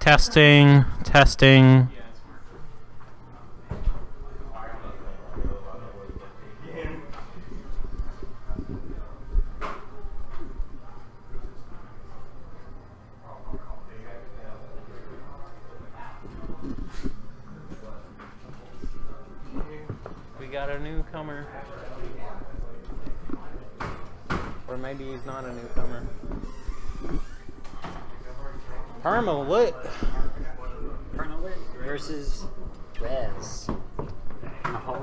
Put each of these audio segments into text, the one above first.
Testing, testing. We got a newcomer. Or maybe he's not a newcomer. Perma lit. Perma lit versus Rezs.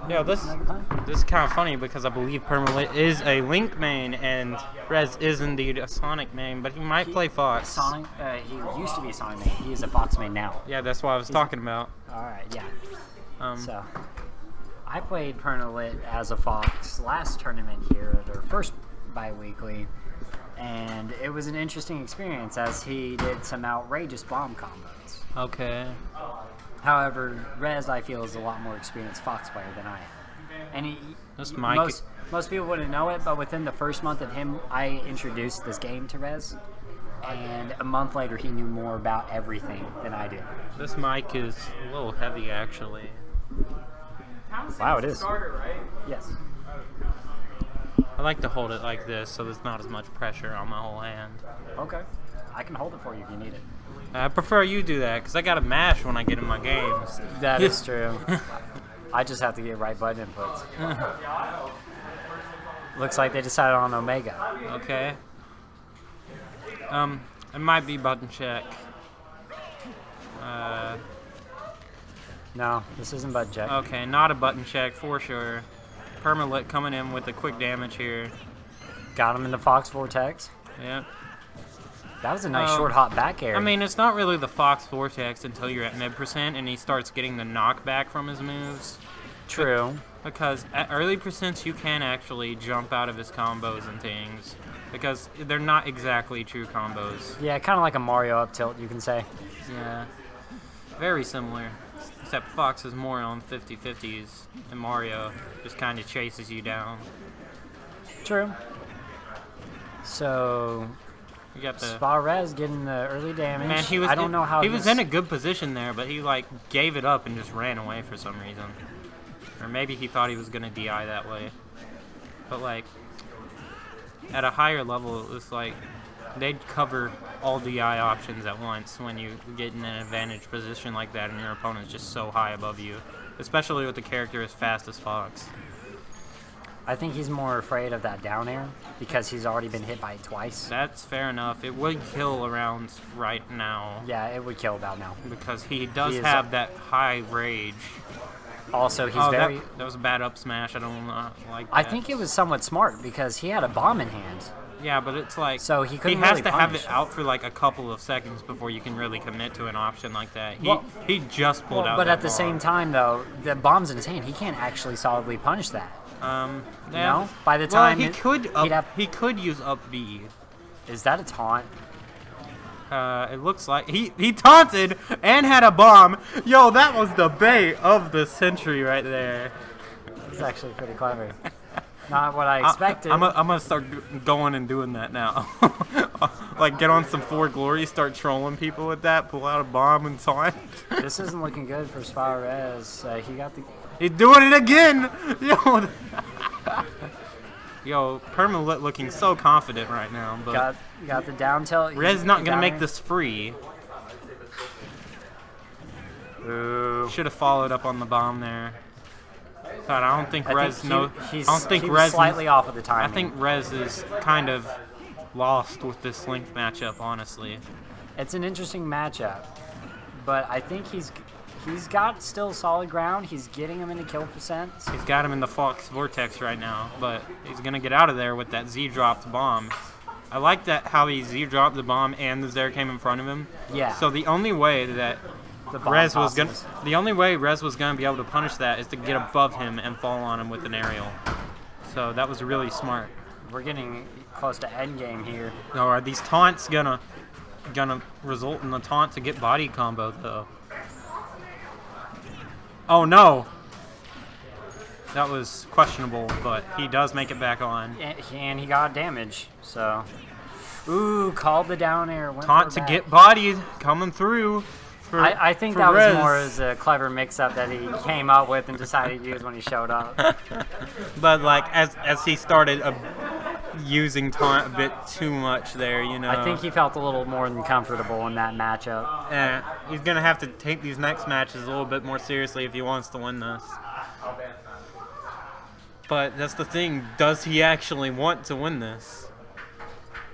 Yeah, this is kind of funny because I believe Perma lit is a Link main and Rezs is indeed a Sonic main, but he might play Fox. Sonic, he used to be a Sonic main. He is a Fox main now. Yeah, that's what I was talking about. Alright, yeah. So, I played Perma lit as a Fox last tournament here at our first bi-weekly, and it was an interesting experience as he did some outrageous bomb combos. Okay. However, Rez, I feel, is a lot more experienced Fox player than I am. And most people wouldn't know it, but within the first month of him, I introduced this game to Rez, and a month later he knew more about everything than I did. This mic is a little heavy, actually. Wow, it is. Starter, right? Yes. I like to hold it like this so there's not as much pressure on my whole hand. Okay. I can hold it for you if you need it. I prefer you do that because I got to mash when I get in my games. That is true. I just have to get right button inputs. Looks like they decided on Omega. Okay. It might be button check. No, this isn't button check. Okay, not a button check for sure. Perma lit coming in with the quick damage here. Got him in the Fox Vortex. Yeah. That was a nice short hop back air. I mean, it's not really the Fox Vortex until you're at mid% and he starts getting the knockback from his moves. True. Because at early percents you can actually jump out of his combos and things. Because they're not exactly true combos. Yeah, kind of like a Mario up tilt, you can say. Yeah. Very similar. Except Fox is more on 50-50s and Mario just kind of chases you down. True. So, You got the Spa-Rez getting the early damage. Man, he was I don't know how he was in a good position there, but he like gave it up and just ran away for some reason. Or maybe he thought he was gonna DI that way. But like at a higher level, it's like they'd cover all DI options at once when you get in an advantage position like that and your opponent's just so high above you. Especially with a character as fast as Fox. I think he's more afraid of that down air because he's already been hit by it twice. That's fair enough. It would kill around right now. Yeah, it would kill about now. Because he does have that high rage. Also, he's very... That was a bad up smash. I don't like that. I think it was somewhat smart because he had a bomb in hand. Yeah, but it's like... So he couldn't has really to punish. have it out for like a couple of seconds before you can really commit to an option like that. He just pulled out But that at the bomb. same time, though, the bomb's in his hand. He can't actually solidly punish that. Yeah. You know? By the time... he could use up B. Is that a taunt? It looks like he taunted and had a bomb. Yo, that was the bait of the century right there. It's actually pretty clever. Not what I expected. I'm gonna start going and doing that now. Like get on some Four Glory, start trolling people with that, pull out a bomb and taunt. This isn't looking good for Spa-Rez. He got the... He's doing it again! Yo, Perma lit looking so confident right now, but got the down tilt. Rez not gonna make this free. Ooh. Should have followed up on the bomb there. God, I don't think Rez knows. I don't think he Rez was slightly off at the time. I think Rez is kind of lost with this Link matchup, honestly. It's an interesting matchup, but I think he's got still solid ground. He's getting him into kill percents. He's got him in the Fox Vortex right now, but he's gonna get out of there with that Z-dropped bomb. I like that how he Z-dropped the bomb and the Zerg came in front of him. Yeah. So the only way that Rez was gonna be able to punish that is to get above him and fall on him with an aerial. So that was really smart. We're getting close to endgame here. No, are these taunts gonna result in the taunt to get body combo though? Oh no! That was questionable, but he does make it back on. And he got damage, so... Ooh, called the down air. Taunt to get bodied, coming through. I think that was more as a clever mix-up that he came up with and decided to use when he showed up. But like as he started using taunt a bit too much there, you know. I think he felt a little more than comfortable in that matchup. Yeah, he's gonna have to take these next matches a little bit more seriously if he wants to win this. But that's the thing. Does he actually want to win this?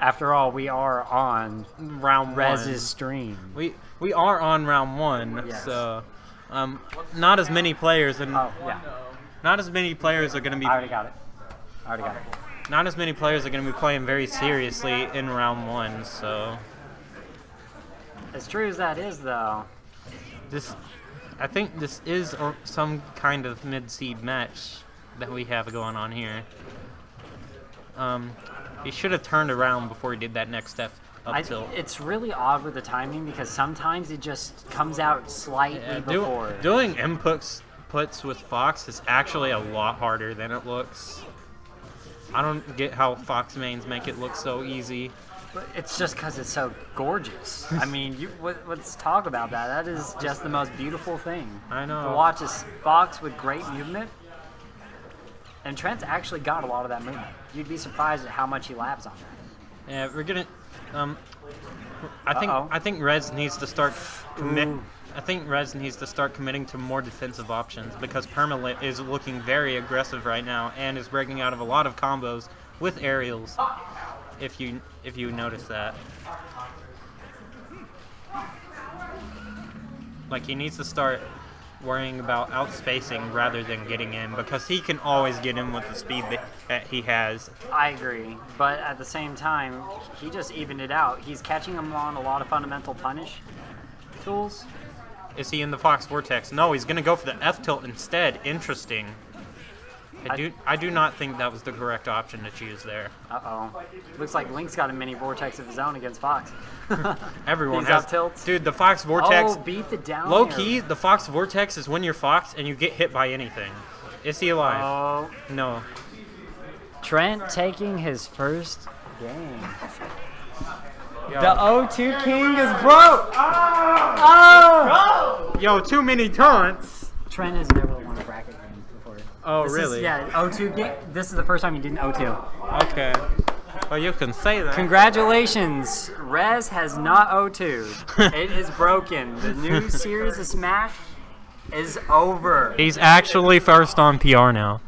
After all, we are on round Rez's one. stream. We are on round one, yes. So not as many players and not as many players are going to be. I already got it. Not as many players are going to be playing very seriously in round one. So as true as that is, though, I think this is some kind of mid-seed match that we have going on here. He should have turned around before he did that next step up tilt. It's really odd with the timing because sometimes it just comes out slightly before. Doing inputs with Fox is actually a lot harder than it looks. I don't get how Fox mains make it look so easy. But it's just because it's so gorgeous. I mean, let's talk about that. That is just the most beautiful thing. I know. To watch is Fox with great movement. And Trent's actually got a lot of that movement. You'd be surprised at how much he labs on that. Yeah, we're gonna. I think Rezs needs to start committing to more defensive options because Perma is looking very aggressive right now and is breaking out of a lot of combos with aerials. If you notice that, like he needs to start worrying about outspacing rather than getting in because he can always get in with the speed that he has. I agree, but at the same time, he just evened it out. He's catching him on a lot of fundamental punish tools. Is he in the Fox Vortex? No, he's going to go for the F tilt instead. Interesting. I do not think that was the correct option to choose there. Uh-oh. Looks like Link's got a mini Vortex of his own against Fox. Everyone These has. up tilts. Dude, the Fox Vortex. Oh, beat the down Low air. key, the Fox Vortex is when you're Fox and you get hit by anything. Is he alive? Oh. No. Trent taking his first game. Yo. The O2 King is broke! Oh! Yo, too many taunts. Trent has never won a bracket game before. Oh, really? Yeah, O2 game. This is the first time he did an O2. Okay. Well, you can say that. Congratulations. Rez has not O2'd. It is broken. The new series of Smash is over. He's actually first on PR now.